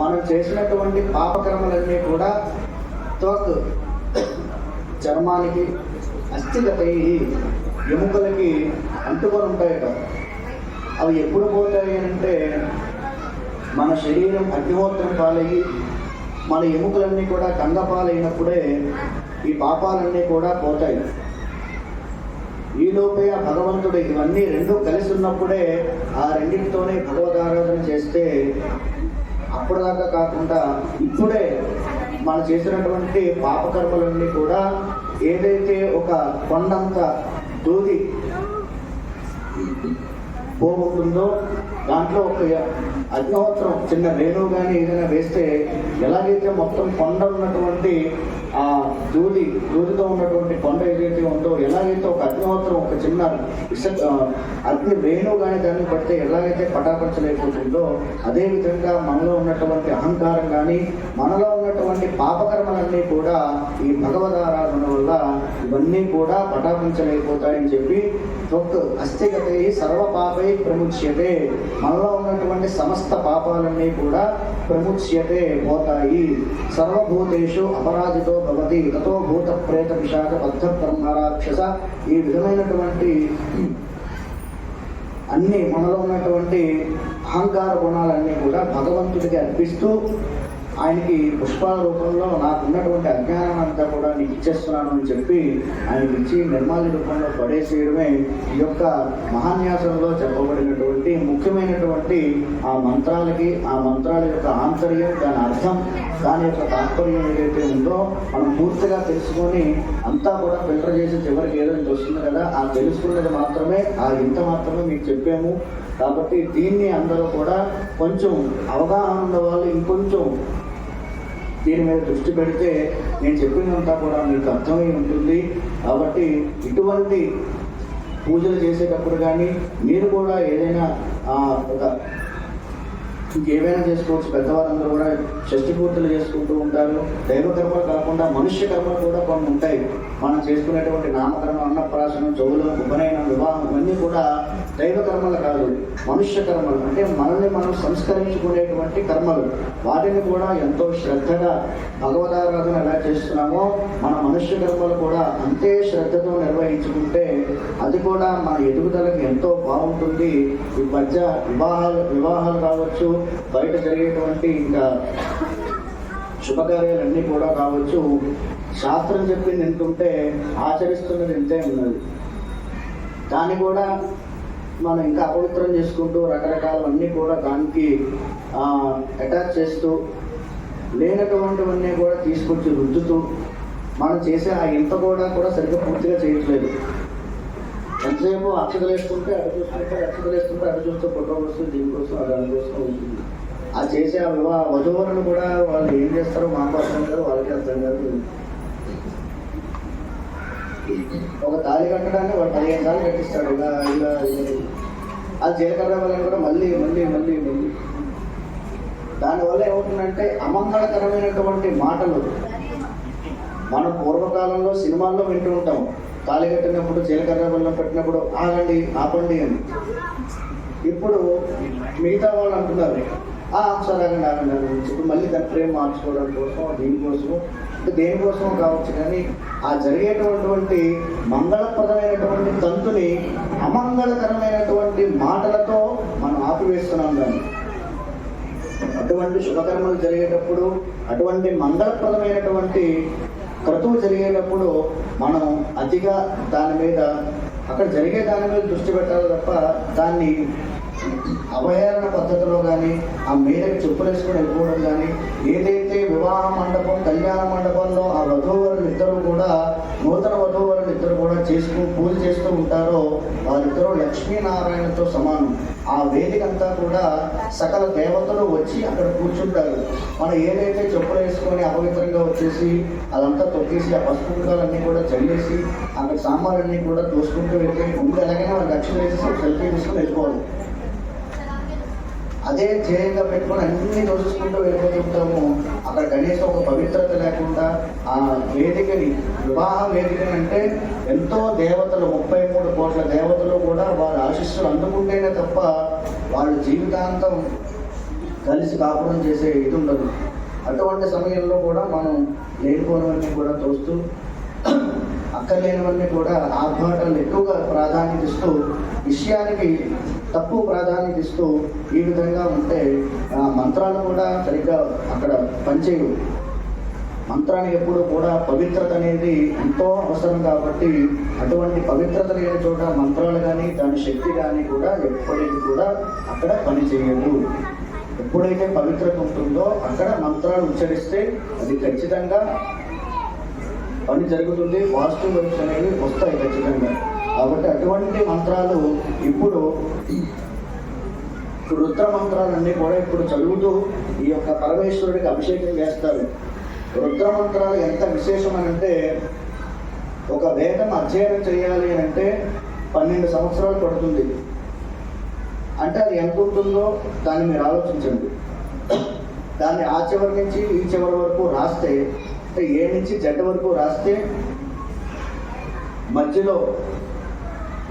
మనం చేసినటువంటి పాపకర్మలన్నీ కూడా త్వక్ చర్మానికి అస్థిగతై ఎముకలకి అంటుకొని ఉంటాయట. అవి ఎప్పుడు పోతాయి అంటే మన శరీరం అగ్నిహోత్రం పాలయ్యి మన ఎముకలన్నీ కూడా కందపాలైనప్పుడే ఈ పాపాలన్నీ కూడా పోతాయి. ఈలోపే ఆ భగవంతుడు ఇవన్నీ రెండు కలిసి ఉన్నప్పుడే ఆ రెండింటితోనే భగవదారాధన చేస్తే అప్పటిదాకా కాకుండా ఇప్పుడే మనం చేసినటువంటి పాపకర్మలన్నీ కూడా ఏదైతే ఒక కొండంత దూది పోగుంటుందో దాంట్లో ఒక అగ్నిహోత్రం చిన్న రేణువు కానీ ఏదైనా వేస్తే ఎలాగైతే మొత్తం కొండ ఉన్నటువంటి ఆ దూదితో ఉన్నటువంటి కొండ ఏదైతే ఉందో, ఎలాగైతే ఒక అగ్నిహోత్రం ఒక చిన్న అగ్ని రేణువు కానీ దాన్ని పడితే ఎలాగైతే పటాపంచలేకపోతుందో, అదేవిధంగా మనలో ఉన్నటువంటి అహంకారం కానీ మనలో ఉన్నటువంటి పాపకర్మలన్నీ కూడా ఈ భగవదారాధన వల్ల ఇవన్నీ కూడా పటాపంచలేకపోతాయని చెప్పి అస్థిగతే సర్వ పాపై ప్రముచ్యతే, మనలో ఉన్నటువంటి సమస్త పాపాలన్నీ కూడా ప్రముచ్యతే పోతాయి. సర్వభూతేషు అపరాజితో భవతి తతో భూత ప్రేత విశాఖ బద్ధ బ్రహ్మరాక్షస. ఈ విధమైనటువంటి అన్ని మనలో ఉన్నటువంటి అహంకార గుణాలన్నీ కూడా భగవంతుడికి అర్పిస్తూ ఆయనకి పుష్పాల రూపంలో నాకున్నటువంటి అజ్ఞానం అంతా కూడా నీకు ఇచ్చేస్తున్నాను అని చెప్పి ఆయనకి ఇచ్చి నిర్మాల్య రూపంలో పడేసేయడమే ఈ యొక్క మహాన్యాసంలో చెప్పబడినటువంటి ముఖ్యమైనటువంటి ఆ మంత్రాలకి, ఆ మంత్రాల యొక్క ఆంతర్యం, దాని అర్థం, దాని యొక్క తాత్పర్యం ఏదైతే ఉందో మనం పూర్తిగా తెలుసుకొని అంతా కూడా ఫిల్టర్ చేసి చివరికి ఏదో వస్తుంది కదా, ఆ తెలుసుకున్నది మాత్రమే, ఆ ఇంత మాత్రమే మీకు చెప్పాము. కాబట్టి దీన్ని అందరూ కూడా కొంచెం అవగాహన ఉన్న వాళ్ళు ఇంకొంచెం దీని మీద దృష్టి పెడితే నేను చెప్పినంతా కూడా మీకు అర్థమై ఉంటుంది. కాబట్టి ఇటువంటి పూజలు చేసేటప్పుడు కానీ మీరు కూడా ఏదైనా ఒక ఇంకేమైనా చేసుకోవచ్చు. పెద్దవారందరూ కూడా షష్ఠి పూర్తులు చేసుకుంటూ ఉంటారు. దైవకర్మలు కాకుండా మనుష్య కర్మలు కూడా కొన్ని ఉంటాయి. మనం చేసుకునేటువంటి నామకరణం, అన్నప్రాసనం, చెవులు, ఉపనయనం, వివాహం ఇవన్నీ కూడా దైవకర్మలు కాదు, మనుష్య కర్మలు. అంటే మనల్ని మనం సంస్కరించుకునేటువంటి కర్మలు. వాటిని కూడా ఎంతో శ్రద్ధగా భగవదారాధన ఎలా చేస్తున్నామో మన మనుష్య కర్మలు కూడా అంతే శ్రద్ధతో నిర్వహించుకుంటే అది కూడా మన ఎదుగుదలకు ఎంతో బాగుంటుంది. ఈ మధ్య వివాహాలు కావచ్చు, బయట జరిగేటువంటి ఇంకా శుభకార్యాలన్నీ కూడా కావచ్చు, శాస్త్రం చెప్పింది ఎంతుంటే ఆచరిస్తున్నది ఎంతే ఉన్నది. దాన్ని కూడా మనం ఇంకా అపవిత్రం చేసుకుంటూ రకరకాలవన్నీ కూడా దానికి అటాచ్ చేస్తూ లేనటువంటివన్నీ కూడా తీసుకొచ్చి రుద్దుతూ మనం చేసే ఆ ఇంత కూడా సరిగ్గా పూర్తిగా చేయట్లేదు. ఎంతసేపు అక్షతలేస్తుంటే అటు చూస్తూ ఫోటో వస్తుంది, దీనికోసం దానికోసం ఉంటుంది. ఆ చేసే ఆ వధువులను కూడా వాళ్ళు ఏం చేస్తారో మాకు అర్థం కాదు, వాళ్ళకి అర్థం కాదు. ఒక తాళి కట్టడాన్ని వాడు 15 సార్లు కట్టిస్తాడు. ఇలా ఆ జీలకర్ర వల్ల కూడా మళ్ళీ దానివల్ల ఏమవుతుందంటే అమంగళకరమైనటువంటి మాటలు మనం పూర్వకాలంలో సినిమాల్లో వింటూ ఉంటాం. తాళి కట్టినప్పుడు జీలకర్ర బెల్లం పెట్టినప్పుడు ఆగండి, ఆపండి అని. ఇప్పుడు మిగతా వాళ్ళు అంటున్నారు సరే ఆగండి ఇప్పుడు మళ్ళీ దాని ప్రేమ మార్చుకోవడం కోసం, దీనికోసం, దేనికోసం కావచ్చు. కానీ ఆ జరిగేటటువంటి మంగళప్రదమైనటువంటి తంతుని అమంగళకరమైనటువంటి మాటలతో మనం ఆపివేస్తున్నాం. దాన్ని అటువంటి శుభకర్మలు జరిగేటప్పుడు, అటువంటి మంగళప్రదమైనటువంటి క్రతువు జరిగేటప్పుడు మనం అతిగా దాని మీద అక్కడ జరిగే దాని మీద దృష్టి పెట్టాలి తప్ప దాన్ని అవహేళన పద్ధతిలో కానీ ఆ మీదకి చెప్పులు వేసుకొని వెళ్ళిపోవడం కానీ, ఏదైతే వివాహ మండపం, కళ్యాణ మండపంలో ఆ వధూవరులు ఇద్దరు కూడా, నూతన వధూవరులు ఇద్దరు కూడా పూజ చేస్తూ ఉంటారో వారిద్దరూ లక్ష్మీనారాయణతో సమానం. ఆ వేదిక అంతా కూడా సకల దేవతలు వచ్చి అక్కడ కూర్చుంటారు. మనం ఏదైతే చెప్పులు వేసుకొని అపవిత్రంగా వచ్చేసి అదంతా తొక్కేసి ఆ పసుపు కుంకాలన్నీ కూడా చల్లేసి అక్కడ సామాన్లన్నీ కూడా దోసుకుంటూ వెళ్ళి ముందు ఎలాగైనా వాళ్ళు దక్షిణ వేసి సెల్ఫీ తీసుకుని వెళ్ళిపోవాలి. అదే ధ్యేయంగా పెట్టుకొని అన్ని దోచుకుంటూ వెళ్ళిపోతుంటాము. అక్కడ కనీసం ఒక పవిత్రత లేకుండా ఆ వేదికని, వివాహ వేదికని అంటే ఎంతో దేవతలు, 33 కోట్ల దేవతలు కూడా వారి ఆశీస్సులు అందుకుంటేనే తప్ప వాళ్ళు జీవితాంతం కలిసి కాపురం చేసే ఇది ఉండదు. అటువంటి సమయంలో కూడా మనం లేనిపోనివన్నీ కూడా తోస్తూ అక్కర్లేనివన్నీ కూడా ఆర్భాటాలు ఎక్కువగా ప్రాధాన్యత ఇస్తూ విషయానికి తక్కువ ప్రాధాన్యత ఇస్తూ ఈ విధంగా ఉంటే మంత్రాలు కూడా సరిగ్గా అక్కడ పనిచేయవు. మంత్రానికి ఎప్పుడు కూడా పవిత్రత అనేది ఎంతో అవసరం కాబట్టి అటువంటి పవిత్రత లేని చోట మంత్రాలు కానీ దాని శక్తి కానీ కూడా ఎప్పటికీ కూడా అక్కడ పనిచేయదు. ఎప్పుడైతే పవిత్రత ఉంటుందో అక్కడ మంత్రాలు ఉచ్చరిస్తే అది ఖచ్చితంగా పని జరుగుతుంది, పాజిటివ్ వైబ్స్ అనేవి వస్తాయి ఖచ్చితంగా. కాబట్టి అటువంటి మంత్రాలు ఇప్పుడు రుద్ర మంత్రాలన్నీ కూడా ఇప్పుడు చదువుతూ ఈ యొక్క పరమేశ్వరుడికి అభిషేకం చేస్తారు. రుద్ర మంత్రాలు ఎంత విశేషం అంటే ఒక వేదం అధ్యయనం చేయాలి అంటే 12 సంవత్సరాలు పడుతుంది. అంటే అది ఎంత ఉంటుందో దాన్ని మీరు ఆలోచించండి. దాన్ని ఆ చివరి నుంచి ఈ చివరి వరకు రాస్తే, అంటే ఏ నుంచి జెడ్ వరకు రాస్తే మధ్యలో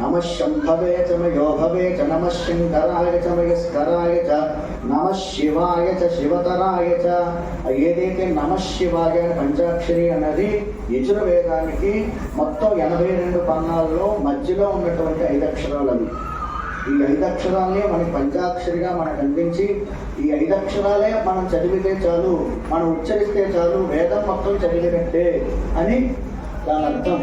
నమః శంభవే చ మయోభవే చ నమః శంకరాయ చ మయస్కరాయ చ నమః శివాయ చ శివతరాయ చ, ఏదైతే నమః శివాయ పంచాక్షరి అన్నది యజుర్వేదానికి మొత్తం 82 పన్నాల్లో మధ్యలో ఉన్నటువంటి 5 అక్షరాలు అవి. ఈ 5 అక్షరాలనే మనకి పంచాక్షరిగా మనకు అందించి ఈ 5 అక్షరాలే మనం చదివితే చాలు, మనం ఉచ్చరిస్తే చాలు, వేదం మొత్తం చదివినట్టే అని దాని అర్థం.